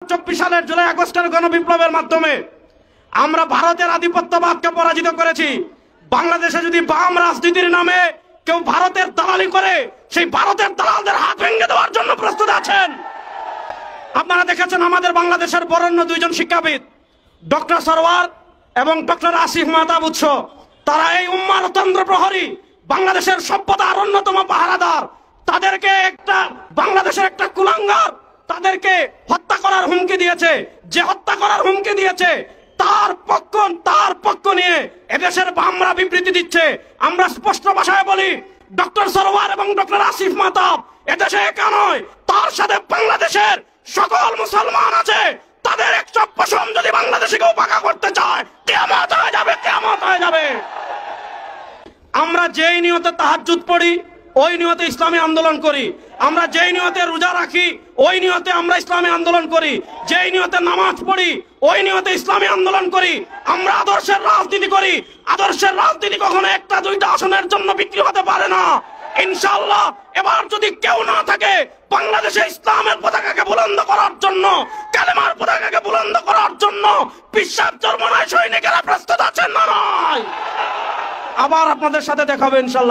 2024 সালের জুলাই আগস্টের গণবিপ্লবের মাধ্যমে আমরা ভারতের আধিপত্যবাদকে পরাজিত করেছি। বাংলাদেশে যদি বাম রাজনীতির নামে কেউ ভারতের দালালি করে, সেই ভারতের দালালদের হাত ভেঙে দেওয়ার জন্য প্রস্তুত আছেন। আপনারা দেখেছেন আমাদের বাংলাদেশের বরেণ্য দুইজন শিক্ষাবিদ ডক্টর সরওয়ার এবং ডক্টর আসিফ মাহতাব উৎস, তারা এই উম্মার তন্ত্র প্রহরী, বাংলাদেশের সভ্যতার অন্যতম পাহারাদার। তাদেরকে বাংলাদেশের একটা কুলাঙ্গার তাদেরকে হত্যা করার হুমকি দিয়েছে। যে হত্যা করার হুমকি দিয়েছে তার পক্ষ নিয়ে এদেশের বামরা বিবৃতি দিচ্ছে। আমরা স্পষ্ট ভাষায় বলি, ডক্টর সরওয়ার এবং ডক্টর আসিফ মাহতাব এদেশে একা নয়, তার সাথে বাংলাদেশের সকল মুসলমান আছে। তাদের একটা পশম যদি বাংলাদেশে কেউ পাকা করতে চায়, কিয়ামত হয়ে যাবে, কিয়ামত হয়ে যাবে। আমরা যেই নিয়তে তাহাজ্জুদ পড়ি, ওই নিয়তে ইসলামী আন্দোলন করি। আমরা যেই নিয়তে রোজা রাখি, ওই নিয়তে আমরা ইসলামী আন্দোলন করি। যেই নিয়তে নামাজ পড়ি, ওই নিয়তে ইসলামী আন্দোলন করি। আমরা আদর্শের রাজনীতি করি। আদর্শের রাজনীতি কখনো একটা দুইটা আসনের জন্য বিক্রি হতে পারে না। ইনশাআল্লাহ এবার যদি কেউ না থাকে বাংলাদেশে ইসলামের পতাকাকে বুলন্দ করার জন্য, কালেমার পতাকাকে বুলন্দ করার জন্য, বিশ্বাস জন্মনায় সৈনিকেরা প্রস্তুত আছেন না নয়? আবার আপনাদের সাথে দেখা হবে ইনশাআল্লাহ।